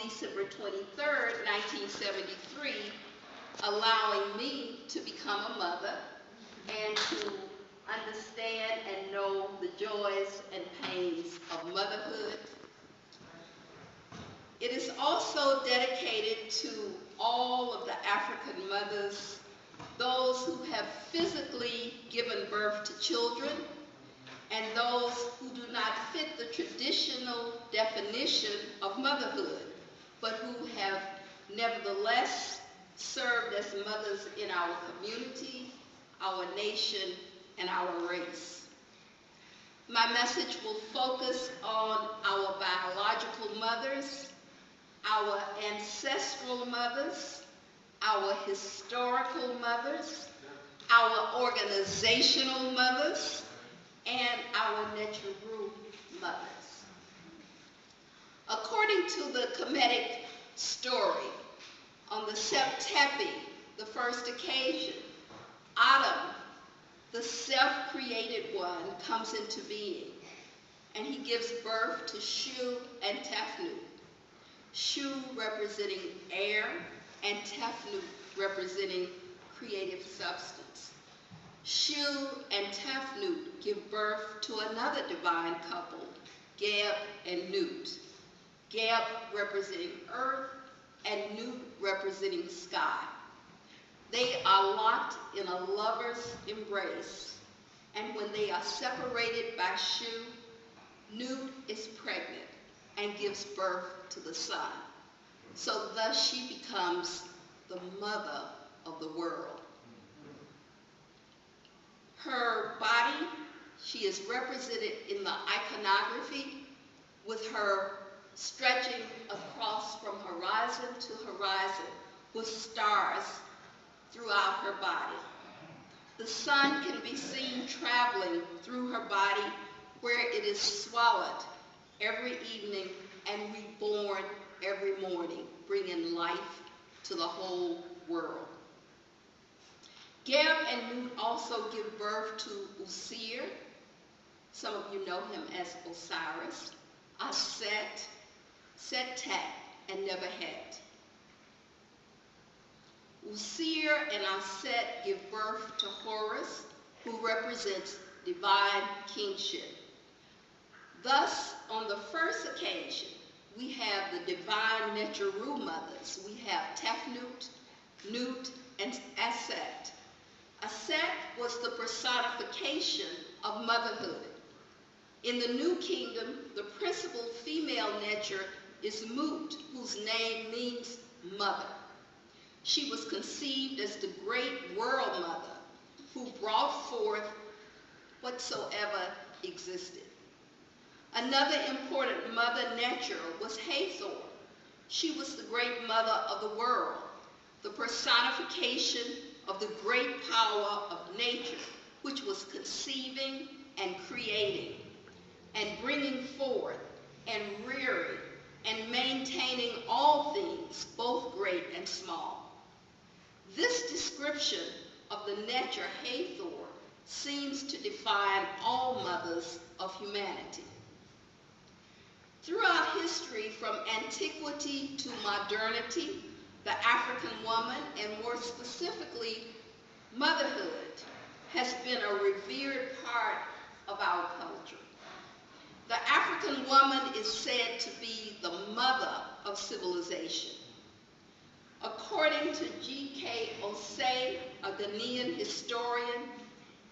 December 23rd, 1973, allowing me to become a mother and to understand and know the joys and pains of motherhood. It is also dedicated to all of the African mothers, those who have physically given birth to children, and those who do not fit the traditional definition of motherhood, but who have nevertheless served as mothers in our community, our nation, and our race. My message will focus on our biological mothers, our ancestral mothers, our historical mothers, our organizational mothers, and our natural mothers. According to the Kemetic story, on the Septepi, the first occasion, Adam, the self-created one, comes into being, and he gives birth to Shu and Tefnut. Shu representing air, and Tefnut representing creative substance. Shu and Tefnut give birth to another divine couple, Geb and Nut. Geb representing earth, and Nut representing sky. They are locked in a lover's embrace, and when they are separated by Shu, Nut is pregnant and gives birth to the son. So thus she becomes the mother of the world. Her body, she is represented in the iconography with her stretching across from horizon to horizon with stars throughout her body. The sun can be seen traveling through her body where it is swallowed every evening and reborn every morning, bringing life to the whole world. Geb and Nut also give birth to Usir. Some of you know him as Osiris, Aset, Setet, and Nebuchadnezzar. Usir and Aset give birth to Horus, who represents divine kingship. Thus, on the first occasion, we have the divine Neteru mothers. We have Tefnut, Nut, and Aset. Aset was the personification of motherhood. In the New Kingdom, the principal female nature is Mut, whose name means mother. She was conceived as the great world mother who brought forth whatsoever existed. Another important mother nature was Hathor. She was the great mother of the world, the personification of the great power of nature, which was conceiving and creating and bringing forth and rearing and maintaining all things, both great and small. This description of the nature Hathor seems to define all mothers of humanity. Throughout history, from antiquity to modernity, the African woman, and more specifically, motherhood, has been a revered part of our culture. The African woman is said to be the mother of civilization. According to G.K. Osei, a Ghanaian historian,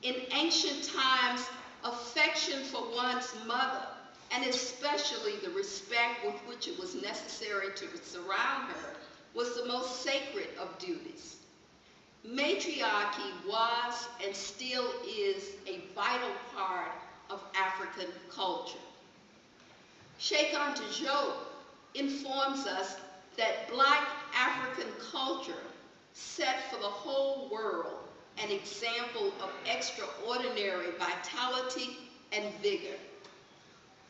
in ancient times, affection for one's mother, and especially the respect with which it was necessary to surround her, was the most sacred of duties. Matriarchy was and still is a vital part of African culture. Sheikh Anta Diop informs us that Black African culture set for the whole world an example of extraordinary vitality and vigor.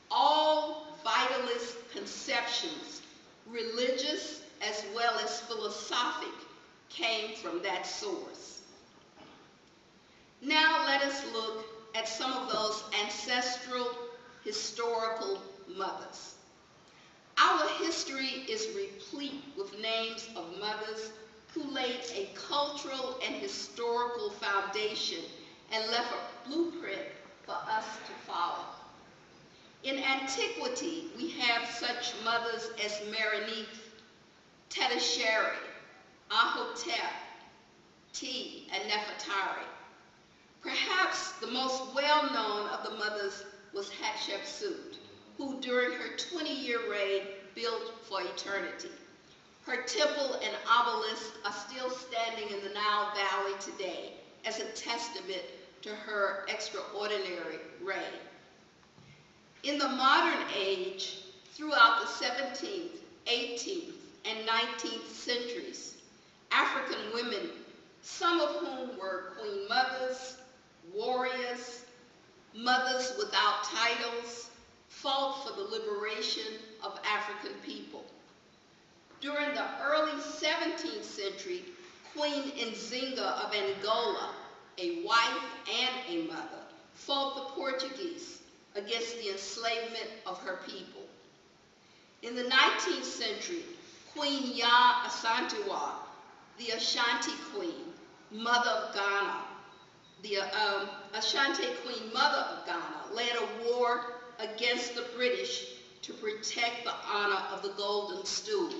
All vitalist conceptions, religious as well as philosophic, came from that source. Now let us look at some of those ancestral historical mothers. Our history history is replete with names of mothers who laid a cultural and historical foundation and left a blueprint for us to follow. In antiquity, we have such mothers as Merenith, Tetisheri, Ahotep, T, and Nefertari. Perhaps the most well-known of the mothers was Hatshepsut, who during her 20-year reign built for eternity. Her temple and obelisk are still standing in the Nile Valley today as a testament to her extraordinary reign. In the modern age, throughout the 17th, 18th, and 19th centuries, African women, some of whom were queen mothers, warriors, mothers without titles, fought for the liberation of African people. During the early 17th century, Queen Nzinga of Angola, a wife and a mother, fought the Portuguese against the enslavement of her people. In the 19th century, Queen Ya Asantewaa, the Ashanti Queen, Mother of Ghana, the Ashanti Queen, Mother of Ghana, led a war against the British to protect the honor of the Golden Stool,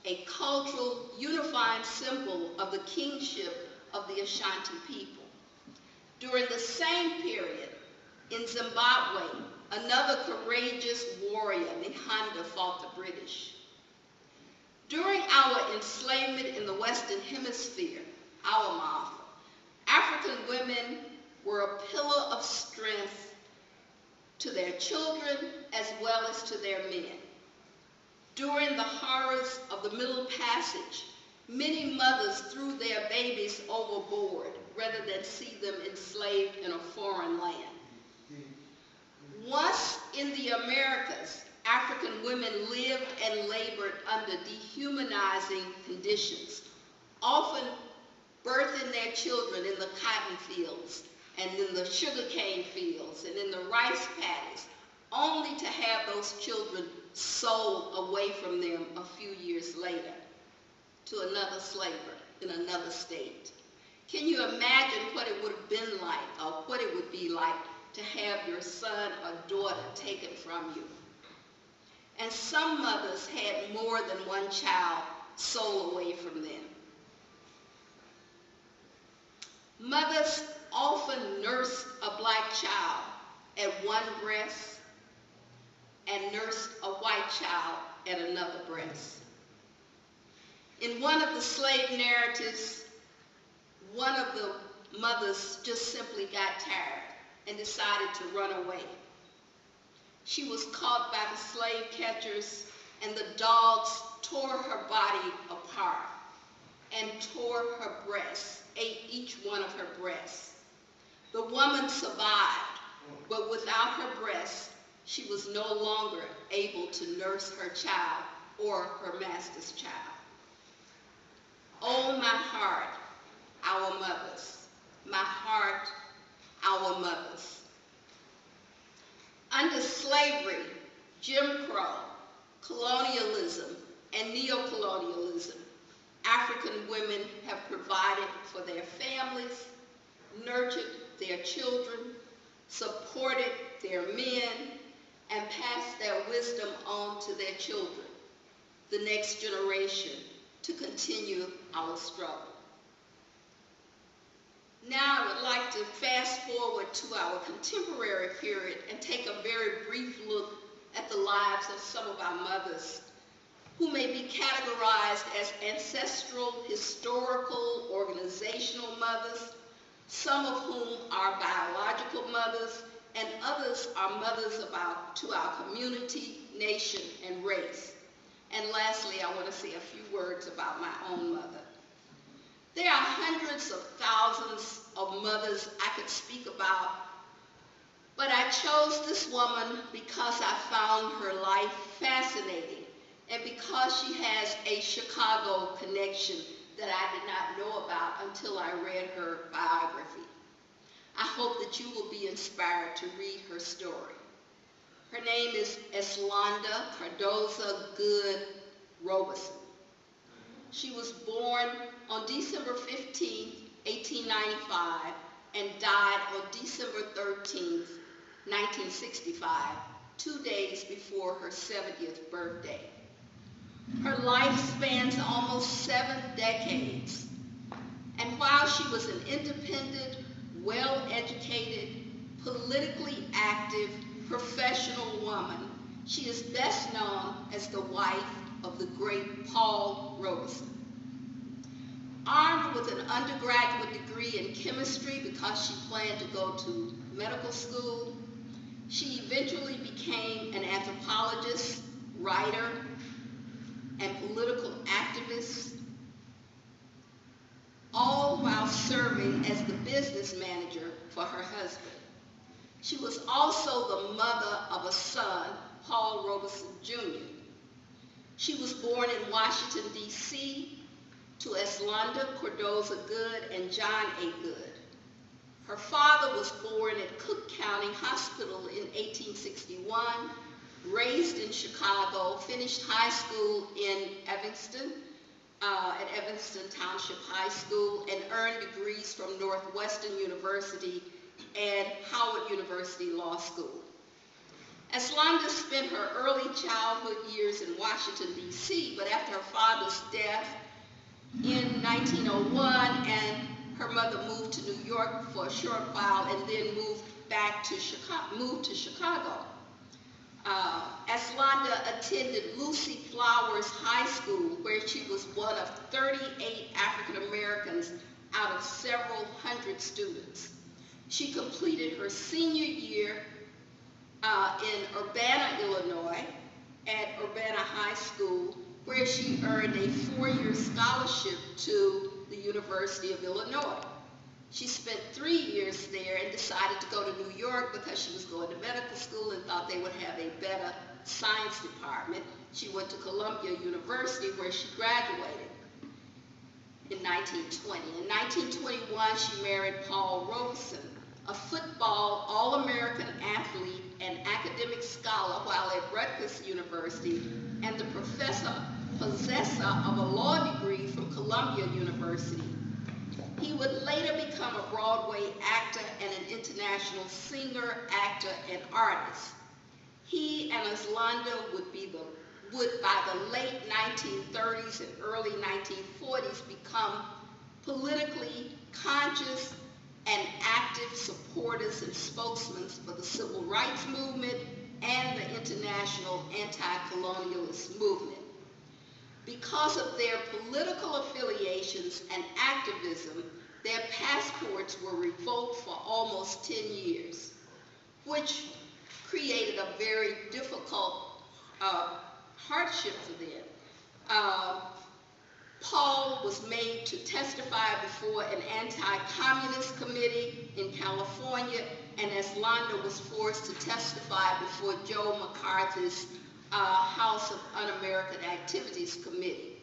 a cultural unifying symbol of the kingship of the Ashanti people. During the same period, in Zimbabwe, another courageous warrior, Nihanda, fought the British. During our enslavement in the Western Hemisphere, our Martha, African women were a pillar of strength to their children as well as to their men. During the horrors of the Middle Passage, many mothers threw their babies overboard rather than see them enslaved in a foreign land. Once in the Americas, African women lived and labored under dehumanizing conditions, often birthing their children in the cotton fields and in the sugarcane fields and in the rice paddies, only to have those children sold away from them a few years later to another slaver in another state. Can you imagine what it would have been like, or what it would be like to have your son or daughter taken from you? And some mothers had more than one child sold away from them. Mothers often nursed a black child at one breast and nursed a white child at another breast. In one of the slave narratives, one of the mothers just simply got tired and decided to run away. She was caught by the slave catchers, and the dogs tore her body apart and tore her breasts, ate each one of her breasts. The woman survived, but without her breasts, she was no longer able to nurse her child or her master's child. Oh, my heart, our mothers. My heart, our mothers. Under slavery, Jim Crow, colonialism, and neocolonialism, African women have provided for their families, nurtured their children, supported their men, and passed their wisdom on to their children, the next generation, to continue our struggle. Now I would like to fast forward to our contemporary period and take a very brief look at the lives of some of our mothers who may be categorized as ancestral, historical, organizational mothers, some of whom are biological mothers, and others are mothers to our community, nation, and race. And lastly, I want to say a few words about my own mother. There are hundreds of thousands of mothers I could speak about, but I chose this woman because I found her life fascinating and because she has a Chicago connection that I did not know about until I read her biography. I hope that you will be inspired to read her story. Her name is Eslanda Cardoza Good Robeson. She was born on December 15, 1895, and died on December 13, 1965, 2 days before her 70th birthday. Her life spans almost 7 decades, and while she was an independent, well-educated, politically active, professional woman, she is best known as the wife of the great Paul Robeson. Armed with an undergraduate degree in chemistry because she planned to go to medical school, she eventually became an anthropologist, writer, and political activist, all while serving as the business manager for her husband. She was also the mother of a son, Paul Robeson Jr. She was born in Washington, D.C. to Eslanda Cardoza Good and John A. Good. Her father was born at Cook County Hospital in 1861, raised in Chicago, finished high school in Evanston, at Evanston Township High School, and earned degrees from Northwestern University and Howard University Law School. Eslanda spent her early childhood years in Washington, D.C., but after her father's death in 1901, and her mother moved to New York for a short while and then moved to Chicago. Eslanda attended Lucy Flowers High School, where she was one of 38 African Americans out of several hundred students. She completed her senior year in Urbana, Illinois, at Urbana High School, where she earned a 4-year scholarship to the University of Illinois. She spent 3 years there and decided to go to New York because she was going to medical school and thought they would have a better science department. She went to Columbia University, where she graduated in 1920. In 1921, she married Paul Robeson, a football All-American athlete and academic scholar while at Rutgers University, and the possessor of a law degree from Columbia University. He would later become a Broadway actor and an international singer, actor, and artist. He and Eslanda would by the late 1930s and early 1940s become politically conscious and active supporters and spokesmen for the civil rights movement and the international anti-colonialist movement. Because of their political affiliations and activism, their passports were revoked for almost 10 years, which created a very difficult hardship for them. Paul was made to testify before an anti-communist committee in California, and Eslanda was forced to testify before Joe McCarthy's House of Un-American Activities Committee.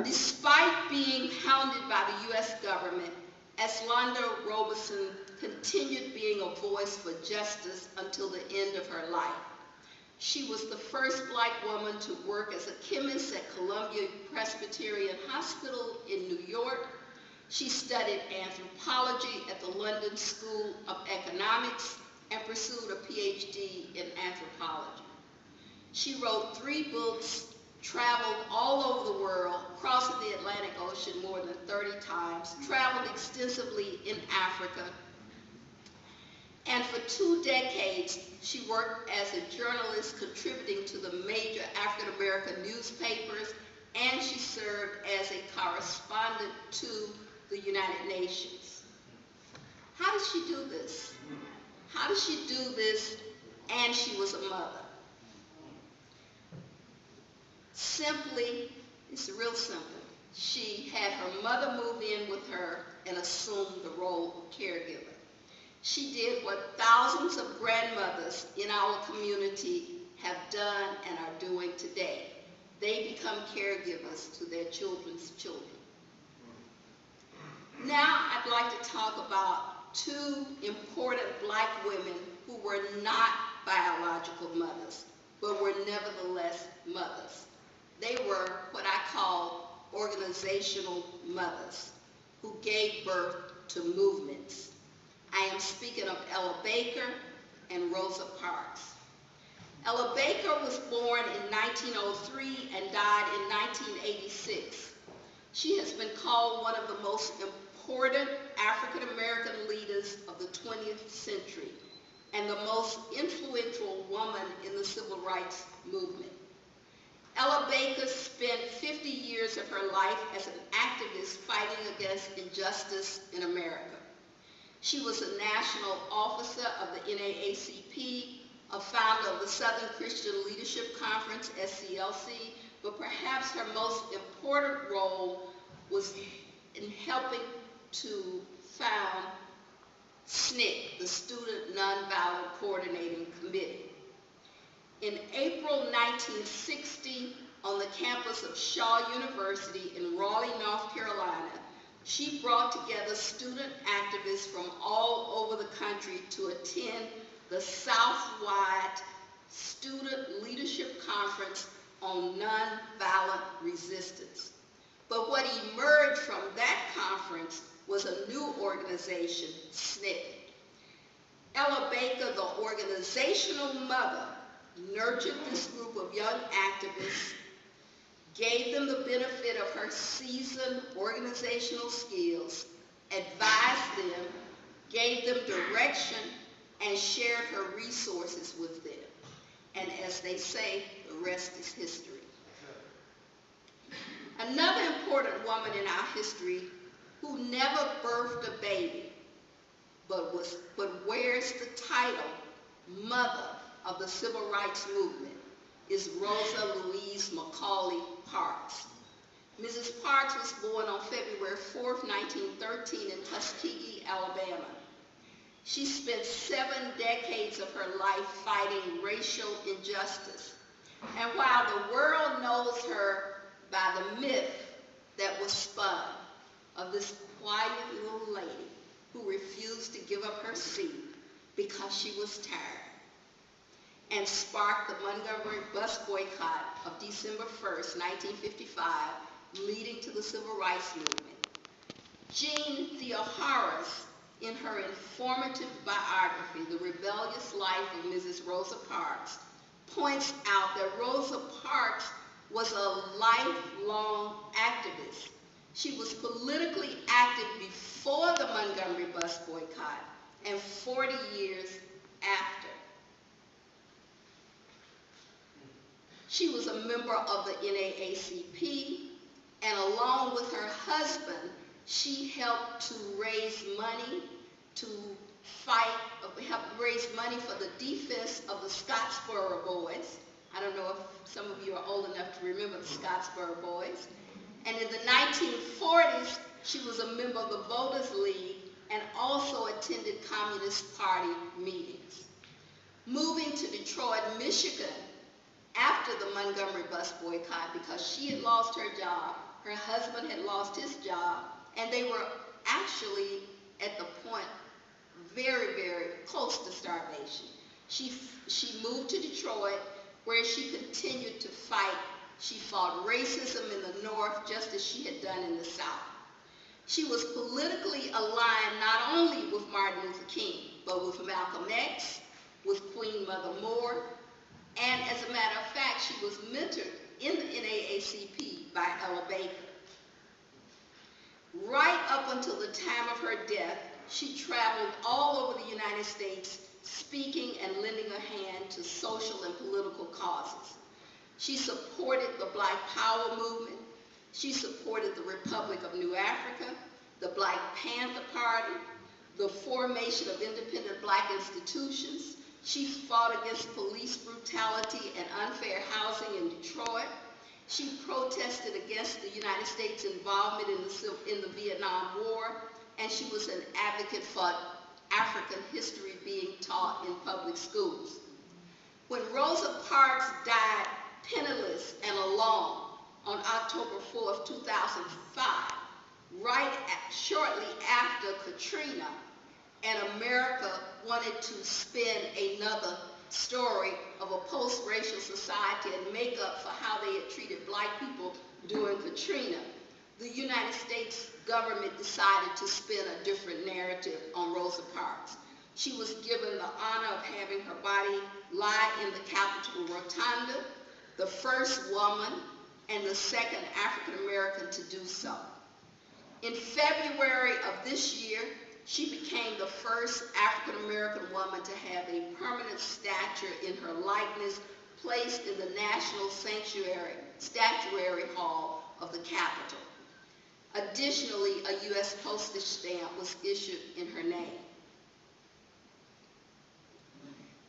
Despite being hounded by the U.S. government, Eslanda Robeson continued being a voice for justice until the end of her life. She was the first Black woman to work as a chemist at Columbia Presbyterian Hospital in New York. She studied anthropology at the London School of Economics and pursued a PhD in anthropology. She wrote 3 books, traveled all over the world, crossing the Atlantic Ocean more than 30 times, traveled extensively in Africa, and for 2 decades, she worked as a journalist contributing to the major African American newspapers, and she served as a correspondent to the United Nations. How did she do this? How did she do this and she was a mother? Simply, it's real simple. She had her mother move in with her and assume the role of caregiver. She did what thousands of grandmothers in our community have done and are doing today. They become caregivers to their children's children. Now I'd like to talk about 2 important Black women who were not biological mothers, but were nevertheless mothers. They were what I call organizational mothers who gave birth to movements. I am speaking of Ella Baker and Rosa Parks. Ella Baker was born in 1903 and died in 1986. She has been called one of the most important African American leaders of the 20th century and the most influential woman in the civil rights movement. Ella Baker spent 50 years of her life as an activist fighting against injustice in America. She was a national officer of the NAACP, a founder of the Southern Christian Leadership Conference, SCLC, but perhaps her most important role was in helping to found SNCC, the Student Nonviolent Coordinating Committee. In April 1960, on the campus of Shaw University in Raleigh, North Carolina, she brought together student activists from all over the country to attend the Southwide Student Leadership Conference on Nonviolent Resistance. But what emerged from that conference was a new organization, SNCC. Ella Baker, the organizational mother, nurtured this group of young activists, gave them the benefit of her seasoned organizational skills, advised them, gave them direction, and shared her resources with them. And as they say, the rest is history. Another important woman in our history who never birthed a baby, but wears the title Mother of the Civil Rights Movement is Rosa Louise Macaulay Parks. Mrs. Parks was born on February 4th, 1913 in Tuskegee, Alabama. She spent 7 decades of her life fighting racial injustice. And while the world knows her by the myth that was spun of this quiet little lady who refused to give up her seat because she was tired, and sparked the Montgomery bus boycott of December 1st, 1955, leading to the Civil Rights Movement. Jean Theoharis, in her informative biography, The Rebellious Life of Mrs. Rosa Parks, points out that Rosa Parks was a lifelong activist. She was politically active before the Montgomery bus boycott and 40 years after. She was a member of the NAACP, and along with her husband, she helped to raise money for the defense of the Scottsboro Boys. I don't know if some of you are old enough to remember the Scottsboro Boys. And in the 1940s, she was a member of the Voters League and also attended Communist Party meetings. Moving to Detroit, Michigan, after the Montgomery bus boycott, because she had lost her job, her husband had lost his job, and they were actually at the point very, very close to starvation. She moved to Detroit, where she continued to fight. She fought racism in the North just as she had done in the South. She was politically aligned not only with Martin Luther King, but with Malcolm X, with Queen Mother Moore, and as a matter of fact, she was mentored in the NAACP by Ella Baker. Right up until the time of her death, she traveled all over the United States, speaking and lending a hand to social and political causes. She supported the Black Power movement. She supported the Republic of New Africa, the Black Panther Party, the formation of independent Black institutions. She fought against police brutality and unfair housing in Detroit. She protested against the United States' involvement in the Vietnam War, and she was an advocate for African history being taught in public schools. When Rosa Parks died penniless and alone on October 4th, 2005, shortly after Katrina, and America wanted to spend another story of a post-racial society and make up for how they had treated black people during Katrina, the United States government decided to spin a different narrative on Rosa Parks. She was given the honor of having her body lie in the Capitol Rotunda, the first woman and the second African American to do so. In February of this year, she became the first African American woman to have a permanent statue in her likeness placed in the National Statuary Hall of the Capitol. Additionally, a U.S. postage stamp was issued in her name.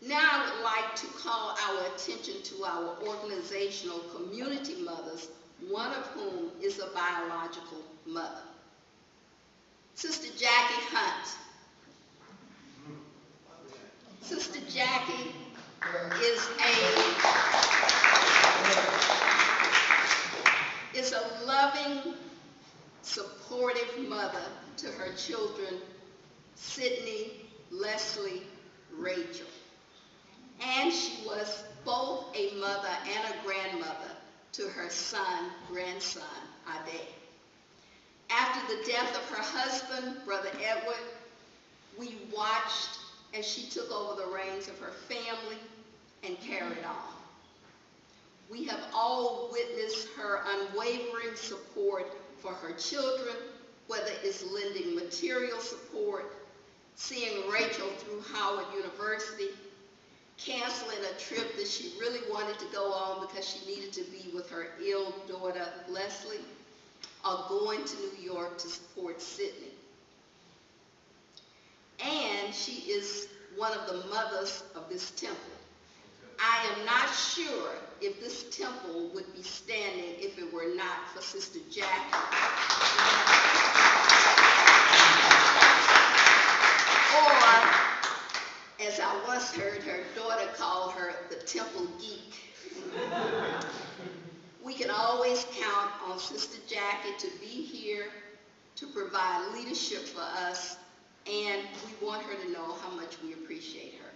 Now I would like to call our attention to our organizational community mothers, one of whom is a biological mother. Sister Jackie Hunt. Sister Jackie is a loving, supportive mother to her children, Sydney, Leslie, Rachel. And she was both a mother and a grandmother to her grandson, Ade. After the death of her husband, Brother Edward, we watched as she took over the reins of her family and carried on. We have all witnessed her unwavering support for her children, whether it's lending material support, seeing Rachel through Howard University, canceling a trip that she really wanted to go on because she needed to be with her ill daughter, Leslie, or going to New York to support Sydney. And she is one of the mothers of this temple. I am not sure if this temple would be standing if it were not for Sister Jackie. Or, as I once heard her daughter call her, the temple geek. We can always count on Sister Jackie to be here to provide leadership for us, and we want her to know how much we appreciate her.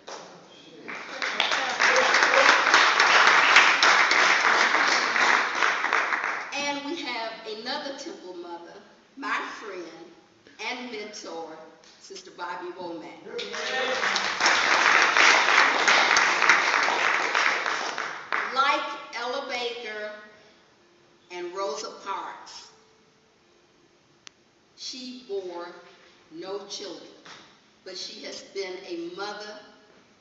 And we have another temple mother, my friend and mentor, Sister Bobby Womack. Like Ella Baker and Rosa Parks, she bore no children, but she has been a mother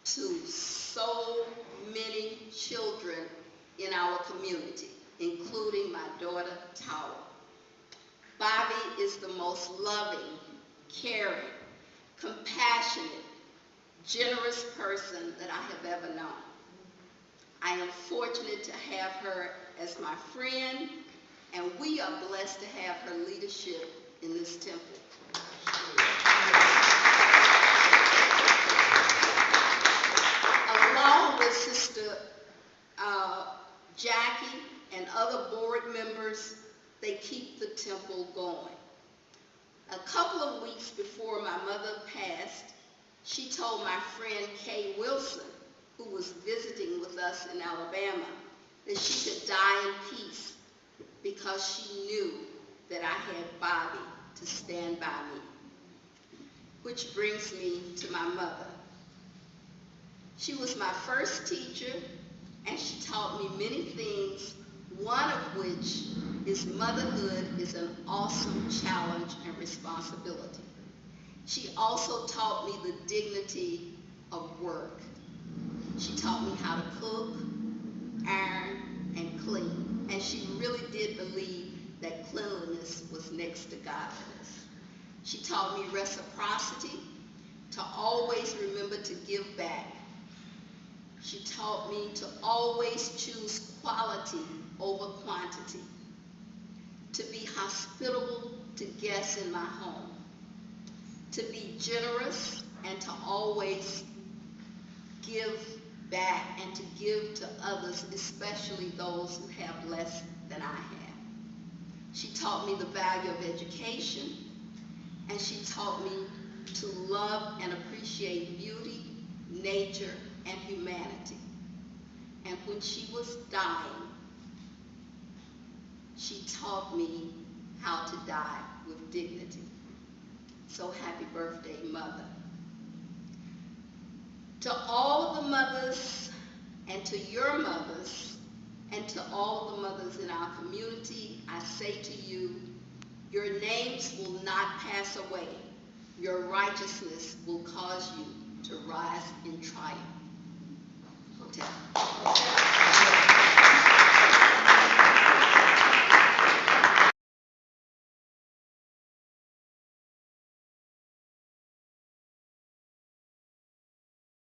to so many children in our community, including my daughter, Tower. Bobby is the most loving, caring, compassionate, generous person that I have ever known. I am fortunate to have her as my friend, and we are blessed to have her leadership in this temple. Along with Sister Jackie and other board members, they keep the temple going. A couple of weeks before my mother passed, she told my friend Kay Wilson, who was visiting with us in Alabama, that she could die in peace because she knew that I had Bobby to stand by me. Which brings me to my mother. She was my first teacher, and she taught me many things, one of which is motherhood is an awesome challenge and responsibility. She also taught me the dignity of work. She taught me how to cook, iron, and clean. And she really did believe that cleanliness was next to godliness. She taught me reciprocity, to always remember to give back. She taught me to always choose quality over quantity, to be hospitable to guests in my home, to be generous and to always give back and to give to others, especially those who have less than I have. She taught me the value of education, and she taught me to love and appreciate beauty, nature, and humanity. And when she was dying, she taught me how to die with dignity. So happy birthday, Mother. To all the mothers, and to your mothers, and to all the mothers in our community, I say to you, your names will not pass away. Your righteousness will cause you to rise in triumph. Hotel.